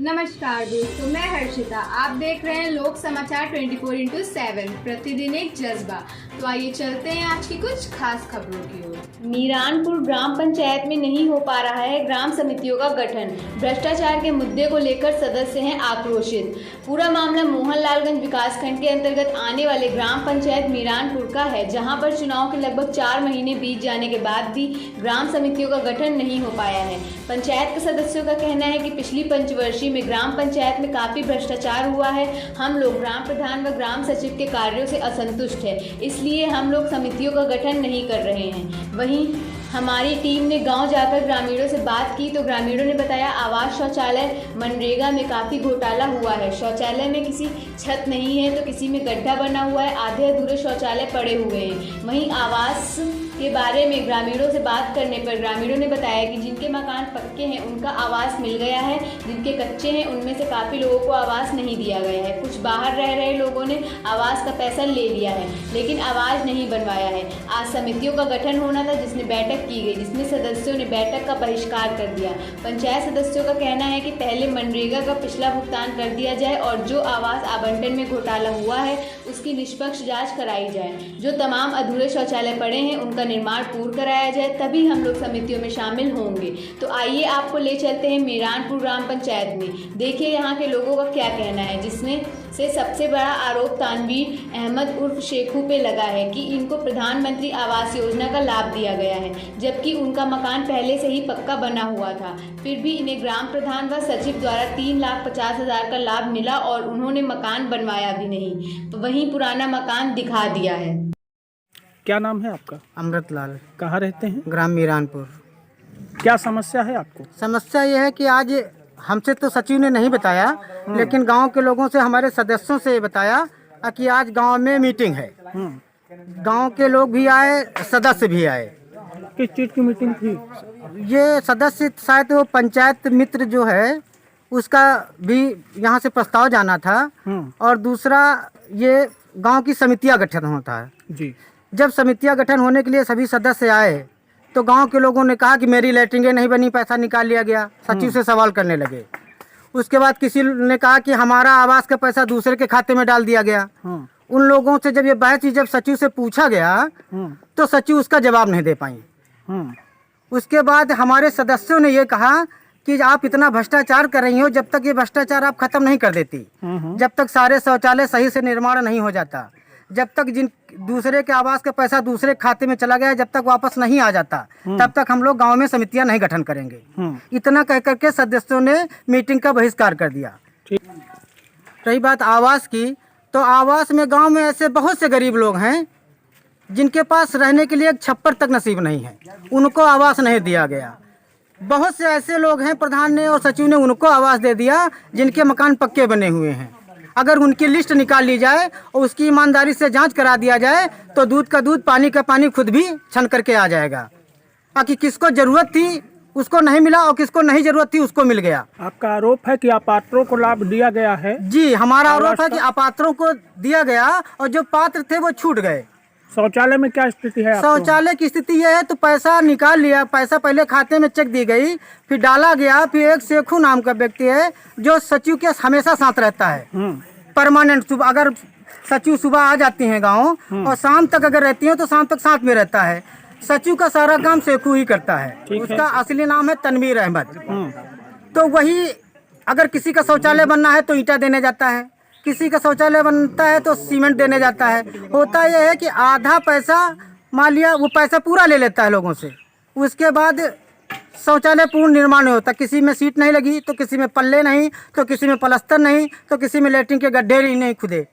नमस्कार दोस्तों, मैं हर्षिता। आप देख रहे हैं लोक समाचार 24/7 प्रतिदिन एक जज्बा। तो आइए चलते हैं आज की कुछ खास खबरों की ओर। मीरानपुर ग्राम पंचायत में नहीं हो पा रहा है ग्राम समितियों का गठन। भ्रष्टाचार के मुद्दे को लेकर सदस्य हैं आक्रोशित। पूरा मामला मोहनलालगंज विकासखंड के अंतर्गत आने वाले ग्राम पंचायत मीरानपुर का है, जहां पर चुनाव के लगभग 4 महीने बीत जाने के बाद भी ग्राम समितियों का गठन नहीं हो पाया है। पंचायत के सदस्यों का कहना है कि पिछली पंचवर्षीय में ग्राम पंचायत में काफी भ्रष्टाचार हुआ है। हम लोग ग्राम प्रधान व ग्राम सचिव के कार्यों से असंतुष्ट है, इसलिए हम लोग समितियों का गठन नहीं कर रहे हैं। वहीं हमारी टीम ने गांव जाकर ग्रामीणों से बात की तो ग्रामीणों ने बताया आवास शौचालय मनरेगा में काफी घोटाला हुआ है। शौचालय में किसी छत नहीं है तो किसी में गड्ढा बना हुआ है, आधे अधूरे शौचालय पड़े हुए हैं। वहीं आवास के बारे में ग्रामीणों से बात करने पर ग्रामीणों ने बताया कि जिनके मकान पक्के हैं उनका आवास मिल गया है, जिनके कच्चे हैं उनमें से काफ़ी लोगों को आवास नहीं दिया गया है। कुछ बाहर रह रहे लोगों ने आवास का पैसा ले लिया है लेकिन आवास नहीं बनवाया है। आज समितियों का गठन होना था जिसमें बैठक की गई, जिसमें सदस्यों ने बैठक का बहिष्कार कर दिया। पंचायत सदस्यों का कहना है कि पहले मनरेगा का पिछला भुगतान कर दिया जाए और जो आवास आवंटन में घोटाला हुआ है उसकी निष्पक्ष जाँच कराई जाए। जो तमाम अधूरे शौचालय पड़े हैं उनका निर्माण पूर्ण कराया जाए, तभी हम लोग समितियों में शामिल होंगे। तो आइए आपको ले चलते हैं मीरानपुर ग्राम पंचायत में। देखिए यहाँ के लोगों का क्या कहना है, जिसमें से सबसे बड़ा आरोप तानवीर अहमद उर्फ शेखू पे लगा है कि इनको प्रधानमंत्री आवास योजना का लाभ दिया गया है, जबकि उनका मकान पहले से ही पक्का बना हुआ था। फिर भी इन्हें ग्राम प्रधान व सचिव द्वारा 3,50,000 का लाभ मिला और उन्होंने मकान बनवाया भी नहीं, वहीं पुराना मकान दिखा दिया है। क्या नाम है आपका? अमृतलाल। कहाँ रहते हैं? ग्राम मीरानपुर। क्या समस्या है आपको? समस्या ये है कि आज हमसे तो सचिव ने नहीं बताया, लेकिन गांव के लोगों से, हमारे सदस्यों से बताया कि आज गांव में मीटिंग है। गांव के लोग भी आए, सदस्य भी आए। किस चीज़ की मीटिंग थी? ये सदस्य शायद वो पंचायत मित्र जो है उसका भी यहाँ से प्रस्ताव जाना था, और दूसरा ये गाँव की समितियाँ गठन होता है जी। जब समितियां गठन होने के लिए सभी सदस्य आए तो गांव के लोगों ने कहा कि मेरी लैट्रिंगें नहीं बनी, पैसा निकाल लिया गया। सचिव से सवाल करने लगे। उसके बाद किसी ने कहा कि हमारा आवास का पैसा दूसरे के खाते में डाल दिया गया। उन लोगों से जब ये बहस हुई, जब सचिव से पूछा गया तो सचिव उसका जवाब नहीं दे पाई। उसके बाद हमारे सदस्यों ने ये कहा कि आप इतना भ्रष्टाचार कर रही हो, जब तक ये भ्रष्टाचार आप खत्म नहीं कर देती, जब तक सारे शौचालय सही से निर्माण नहीं हो जाता, जब तक जिन दूसरे के आवास का पैसा दूसरे खाते में चला गया, जब तक वापस नहीं आ जाता, तब तक हम लोग गांव में समितियां नहीं गठन करेंगे। इतना कह करके सदस्यों ने मीटिंग का बहिष्कार कर दिया। रही बात आवास की, तो आवास में गांव में ऐसे बहुत से गरीब लोग हैं जिनके पास रहने के लिए एक छप्पर तक नसीब नहीं है, उनको आवास नहीं दिया गया। बहुत से ऐसे लोग हैं, प्रधान ने और सचिव ने उनको आवास दे दिया जिनके मकान पक्के बने हुए हैं। अगर उनकी लिस्ट निकाल ली जाए और उसकी ईमानदारी से जांच करा दिया जाए तो दूध का दूध, पानी का पानी खुद भी छन करके आ जाएगा। बाकी किसको जरूरत थी उसको नहीं मिला और किसको नहीं जरूरत थी उसको मिल गया। आपका आरोप है कि अपात्रों को लाभ दिया गया है? जी, हमारा आरोप है कि अपात्रों को दिया गया और जो पात्र थे वो छूट गए। शौचालय में क्या स्थिति है? शौचालय की स्थिति यह है, तो पैसा निकाल लिया, पैसा पहले खाते में चेक दी गई, फिर डाला गया। फिर एक शेखू नाम का व्यक्ति है जो सचिव के हमेशा साथ रहता है, परमानेंट। सुबह अगर सचिव सुबह आ जाती हैं गांव और शाम तक अगर रहती हैं तो शाम तक साथ में रहता है। सचिव का सारा काम शेखू ही करता है। उसका असली नाम है तनवीर अहमद। तो वही अगर किसी का शौचालय बनना है तो ईंटा देने जाता है, किसी का शौचालय बनता है तो सीमेंट देने जाता है। होता यह है कि आधा पैसा मान लिया, वो पैसा पूरा ले लेता है लोगों से। उसके बाद शौचालय पूर्ण निर्माण नहीं होता, किसी में सीट नहीं लगी तो किसी में पल्ले नहीं, तो किसी में प्लास्टर नहीं, तो किसी में लेटरिन के गड्ढे नहीं खुदे।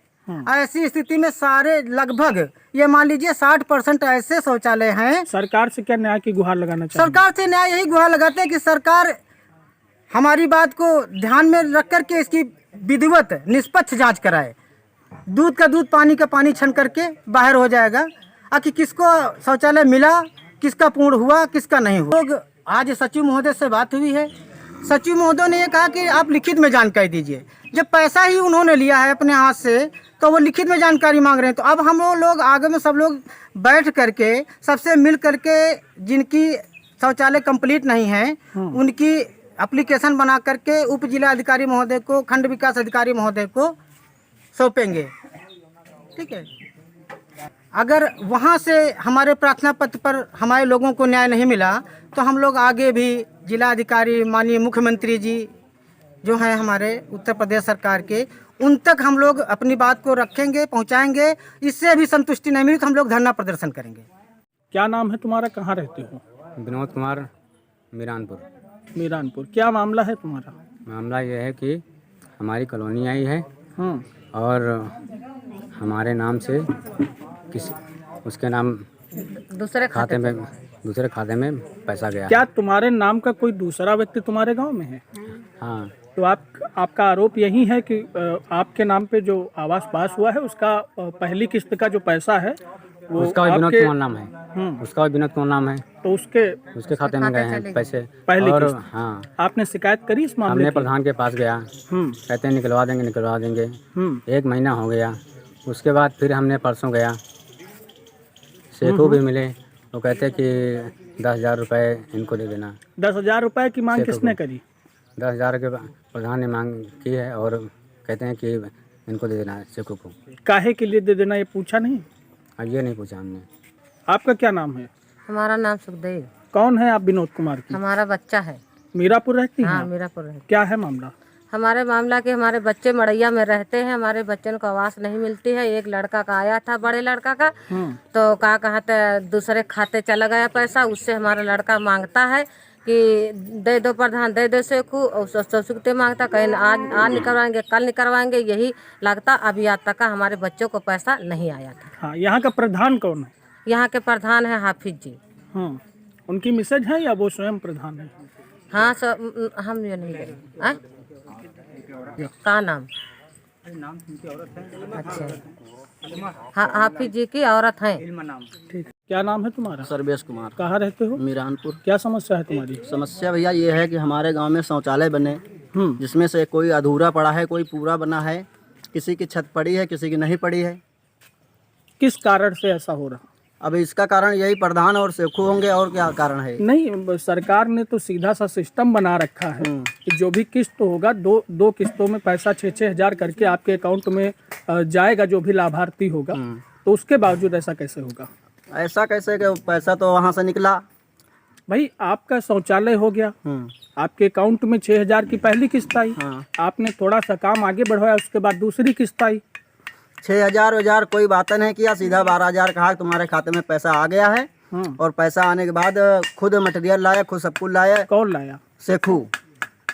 ऐसी स्थिति में सारे लगभग ये मान लीजिए 60% ऐसे शौचालय हैं। सरकार से क्या न्याय की गुहार लगाना चाहिए? सरकार से न्याय यही गुहार लगाते हैं कि सरकार हमारी बात को ध्यान में रख करके इसकी विधिवत निष्पक्ष जांच कराए। दूध का दूध, पानी का पानी छन करके बाहर हो जाएगा। कि किसको शौचालय मिला, किसका पूर्ण हुआ, किसका नहीं हुआ। लोग आज सचिव महोदय से बात हुई है, सचिव महोदय ने ये कहा कि आप लिखित में जानकारी दीजिए। जब पैसा ही उन्होंने लिया है अपने हाथ से तो वो लिखित में जानकारी मांग रहे हैं। तो अब हम लोग आगे में सब लोग बैठ करके सबसे मिल करके जिनकी शौचालय कंप्लीट नहीं है उनकी एप्लीकेशन बना करके उप जिला अधिकारी महोदय को, खंड विकास अधिकारी महोदय को सौंपेंगे। ठीक है, अगर वहाँ से हमारे प्रार्थना पत्र पर हमारे लोगों को न्याय नहीं मिला तो हम लोग आगे भी जिला अधिकारी, माननीय मुख्यमंत्री जी जो हैं हमारे उत्तर प्रदेश सरकार के, उन तक हम लोग अपनी बात को रखेंगे, पहुँचाएंगे। इससे भी संतुष्टि नहीं मिली तो हम लोग धरना प्रदर्शन करेंगे। क्या नाम है तुम्हारा, कहाँ रहते हो? विनोद कुमार, मीरानपुर। मीरानपुर। क्या मामला है तुम्हारा? मामला ये है कि हमारी कॉलोनी आई है और हमारे नाम से किसी उसके नाम दूसरे खाते में पैसा गया। क्या तुम्हारे नाम का कोई दूसरा व्यक्ति तुम्हारे गांव में है? हाँ। तो आपका आरोप यही है कि आपके नाम पे जो आवास पास हुआ है उसका पहली किस्त का जो पैसा है वो उसका भी विनोद कुमार नाम है। उसका भी विनोद कुमार नाम है। तो उसके खाते में गए हैं पैसे पहली और किस्त। हाँ, आपने शिकायत करी इस मामले हमने की? प्रधान के पास गया, कहते हैं निकलवा देंगे। 1 महीना हो गया। उसके बाद फिर हमने परसों गया, सेठू भी मिले, वो कहते कि 10,000 रुपये इनको दे देना। 10,000 रुपये की मांग किसने करी? 10,000 के प्रधान ने मांग की है और कहते हैं कि इनको दे देना है सेठू को। काहे के लिए दे देना ये पूछा नहीं? ये नहीं पूछा हमने। आपका क्या नाम है? हमारा नाम सुखदेव। कौन है आप विनोद कुमार की? हमारा बच्चा है। मीरापुर रहती हैं? हाँ, मीरापुर रहती। क्या है मामला? हमारे मामला के हमारे बच्चे मड़ैया में रहते हैं, हमारे बच्चों को आवास नहीं मिलती है। एक लड़का का आया था, बड़े लड़का का, तो क्या कहते दूसरे खाते चला गया पैसा। उससे हमारा लड़का मांगता है कि दे दो प्रधान, दे दो सेखू, और सुखते मांगता कहीं आज निकलवाएंगे, कल निकलवाएंगे, यही लगता। अभी आज तक हमारे बच्चों को पैसा नहीं आया था। हाँ, यहाँ का प्रधान कौन है? यहाँ के प्रधान है हाफिज जी। उनकी मिसेज है या वो स्वयं प्रधान है? हाँ, हम ये नहीं गए। का नाम? अच्छा, हाँ, हाफिज जी की औरत है। ठीक। क्या नाम है तुम्हारा? सर्वेश कुमार। कहाँ रहते हो? मीरानपुर। क्या समस्या है तुम्हारी? समस्या भैया ये है कि हमारे गांव में शौचालय बने, जिसमें से कोई अधूरा पड़ा है, कोई पूरा बना है, किसी की छत पड़ी है, किसी की नहीं पड़ी है। किस कारण से ऐसा हो रहा? अब इसका कारण यही प्रधान और सेखू होंगे, और क्या कारण है? नहीं, सरकार ने तो सीधा सा सिस्टम बना रखा है कि जो भी किस्त होगा दो किस्तों में पैसा 6-6 हजार करके आपके अकाउंट में जाएगा, जो भी लाभार्थी होगा। तो उसके बावजूद ऐसा कैसे होगा? ऐसा कैसे कि पैसा तो वहाँ से निकला भाई। आपका शौचालय हो गया, आपके अकाउंट में 6,000 की पहली किस्त आई, आपने थोड़ा सा काम आगे बढ़वाया, उसके बाद दूसरी किस्त आई। 6,000 कोई बात नहीं किया, सीधा 12,000 कहा तुम्हारे खाते में पैसा आ गया है। और पैसा आने के बाद खुद मटेरियल लाया, खुद सब कुछ लाया। कौन लाया? सेखू।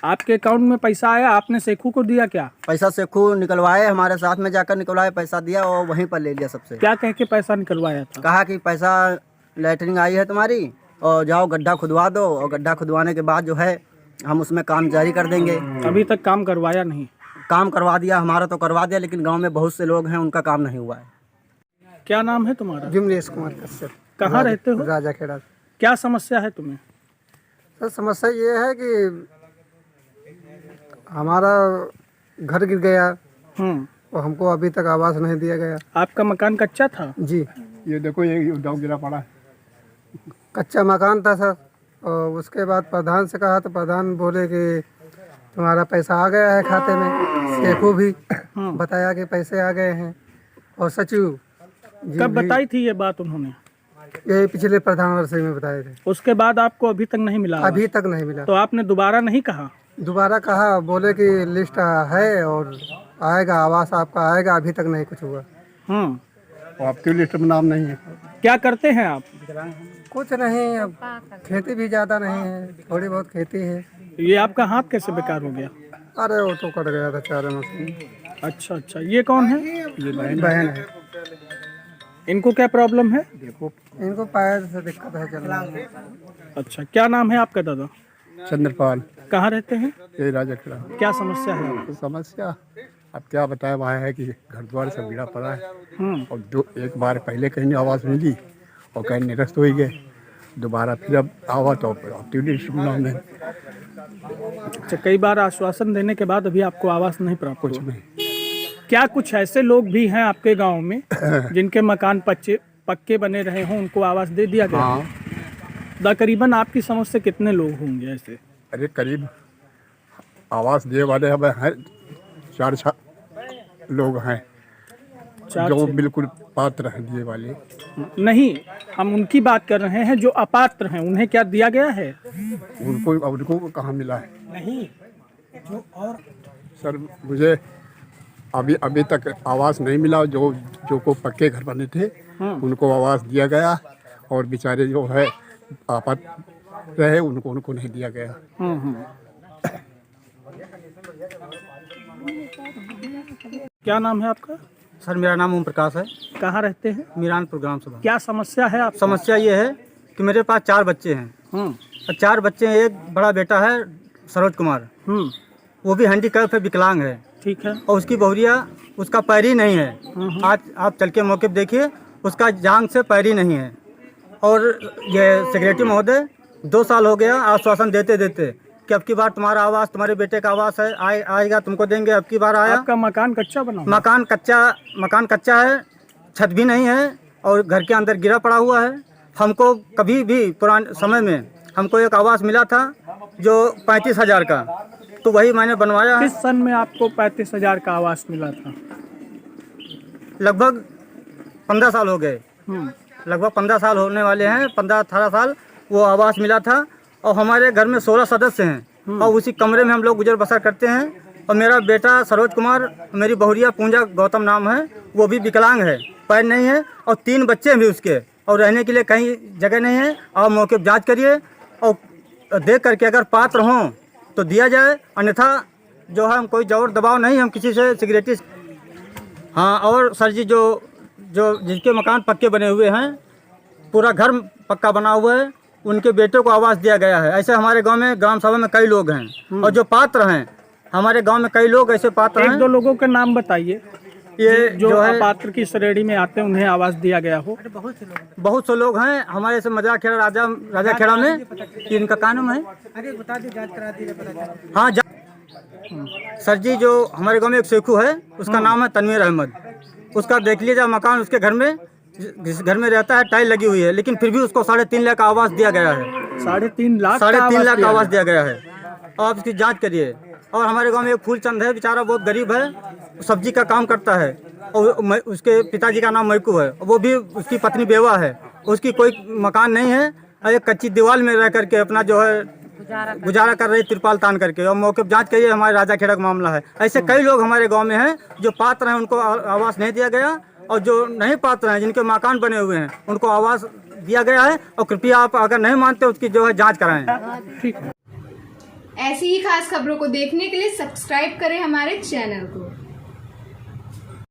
आपके अकाउंट में पैसा आया, आपने सेखू को दिया क्या? पैसा सेखू निकलवाए, हमारे साथ में जाकर निकलवाए, पैसा दिया और वहीं पर ले लिया सबसे। क्या कह के पैसा निकलवाया था? कहा कि पैसा लैटरिंग आई है तुम्हारी और जाओ गड्ढा खुदवा दो, और गड्ढा खुदवाने के बाद जो है हम उसमें काम जारी कर देंगे। अभी तक काम करवाया नहीं? काम करवा दिया, हमारा तो करवा दिया, लेकिन गांव में बहुत से लोग हैं उनका काम नहीं हुआ है। क्या नाम है तुम्हारा? विमलेश कुमार कश्यप। कहाँ रहते हो? राजा खेड़ा। क्या समस्या है तुम्हें? सर, समस्या ये है कि हमारा घर गिर गया और हमको अभी तक आवास नहीं दिया गया। आपका मकान कच्चा था? जी, ये देखो, ये दाव गिरा पड़ा है। कच्चा मकान था सर। और उसके बाद प्रधान से कहा तो प्रधान बोले कि तुम्हारा पैसा आ गया है खाते में। सेखू भी बताया कि पैसे आ गए हैं। और सचिव जी कब बताई थी ये बात उन्होंने? ये पिछले प्रधान वर्ष में बताए थे। उसके बाद आपको अभी तक नहीं मिला? अभी तक नहीं मिला। तो आपने दोबारा नहीं कहा? दोबारा कहा, बोले कि लिस्ट है और आएगा, आवास आपका आएगा। अभी तक नहीं कुछ हुआ। आपकी लिस्ट में नाम नहीं है। क्या करते हैं आप? कुछ नहीं, अब खेती भी ज़्यादा नहीं है, थोड़ी बहुत खेती है। ये आपका हाथ कैसे बेकार हो गया? अरे वो तो कट गया था चारे मशीन। अच्छा अच्छा, ये कौन है? ये बहन है। इनको क्या प्रॉब्लम है? इनको पैर से दिक्कत है चलने में। अच्छा, क्या नाम है आपका दादा? चंद्रपाल। कहाँ रहते हैं? ये राजा खेड़ा। क्या समस्या है आपको? समस्या अब क्या बताया, वहाँ है कि घर द्वार सब गिरा पड़ा है और एक बार पहले कहीं आवाज़ मिली और कहीं निरस्त हो गए, दोबारा फिर अब आवा तो हमने। अच्छा, कई बार आश्वासन देने के बाद अभी आपको आवास नहीं प्राप्त? कुछ नहीं। क्या कुछ ऐसे लोग भी हैं आपके गांव में जिनके मकान पक्के बने रहे हों, उनको आवास दे दिया गया? हाँ। तकरीबन आपकी समझ से कितने लोग होंगे ऐसे? अरे करीब आवास दिए वाले हमें हैं 4 लोग हैं चार जो से- बिल्कुल पात्र हैं दिए वाले। नहीं, हम उनकी बात कर रहे हैं जो अपात्र हैं, उन्हें क्या दिया गया है? उनको कहाँ मिला है? नहीं जो और सर मुझे अभी तक आवास नहीं मिला। जो को पक्के घर बने थे उनको आवास दिया गया और बेचारे जो है आपात रहे उनको नहीं दिया गया। क्या नाम है आपका? सर मेरा नाम ओम प्रकाश है, कहाँ रहते हैं? मीरानपुर ग्राम सभा। क्या समस्या है आप? समस्या ये है कि मेरे पास 4 बच्चे हैं और 4 बच्चे हैं। एक बड़ा बेटा है सरोज कुमार, वो भी हैंडीकैप है, विकलांग है। ठीक है। और उसकी बहुरिया, उसका पैर ही नहीं है। आज आप चल के मौके पे देखिए, उसका जांग से पैर ही नहीं है। और ये सेक्रेटरी महोदय 2 साल हो गया आश्वासन देते देते कि अब की बार तुम्हारा आवास, तुम्हारे बेटे का आवास है, आएगा, तुमको देंगे। अब की बार आया। आपका मकान कच्चा बना हुआ? मकान कच्चा है, छत भी नहीं है और घर के अंदर गिरा पड़ा हुआ है। हमको कभी भी पुराने समय में हमको एक आवास मिला था जो 35,000 का, तो वही मैंने बनवाया है। किस सन में आपको 35,000 का आवास मिला था? लगभग 15 साल हो गए, लगभग 15 साल होने वाले हैं। 15-18 साल वो आवास मिला था। और हमारे घर में 16 सदस्य हैं और उसी कमरे में हम लोग गुजर बसर करते हैं। और मेरा बेटा सरोज कुमार, मेरी बहुरिया पूंजा गौतम नाम है, वो भी विकलांग है, पैर नहीं है। और 3 बच्चे हैं भी उसके, और रहने के लिए कहीं जगह नहीं है। आप मौके पर जाँच करिए और देख करके अगर पात्र हों तो दिया जाए, अन्यथा जो है हम कोई जोर दबाव नहीं, हम किसी से सिक्योरिटी। हाँ, और सर जी जो जिनके मकान पक्के बने हुए हैं, पूरा घर पक्का बना हुआ है, उनके बेटे को आवास दिया गया है। ऐसे हमारे गांव में, ग्राम सभा में कई लोग हैं और जो पात्र हैं, हमारे गांव में कई लोग ऐसे पात्र हैं। 1-2 लोगों के नाम बताइए ये जो है अपात्र की श्रेणी में आते हैं, उन्हें आवास दिया गया हो। बहुत से लोग हैं हमारे से मजा खेड़ा राजा खेड़ा में। इनका क्या नाम है? हाँ सर जी, जो हमारे गांव में एक शेखू है, उसका नाम है तनवीर अहमद। उसका देख लीजिए मकान, उसके घर में, जिस घर में रहता है, टाइल लगी हुई है, लेकिन फिर भी उसको 3.5 लाख का आवास दिया गया है। 3.5 लाख? 3.5 लाख का आवास दिया गया है। आप इसकी जांच करिए। और हमारे गांव में एक फूलचंद है, बेचारा बहुत गरीब है, सब्जी का काम करता है और उसके पिताजी का नाम मैकू है, वो भी, उसकी पत्नी बेवा है, उसकी कोई मकान नहीं है। एक कच्ची दीवार में रह करके अपना जो है गुजारा कर रहे, तिरपाल तान करके। और मौके पर जांच करिए, हमारे राजा खेड़ा का मामला है। ऐसे कई लोग हमारे गांव में हैं जो पात्र हैं, उनको आवास नहीं दिया गया, और जो नहीं पात्र हैं, जिनके मकान बने हुए हैं, उनको आवास दिया गया है। और कृपया आप अगर नहीं मानते, उसकी जो है जांच कराएं। ठीक है। ऐसी ही खास खबरों को देखने के लिए सब्सक्राइब करें हमारे चैनल को।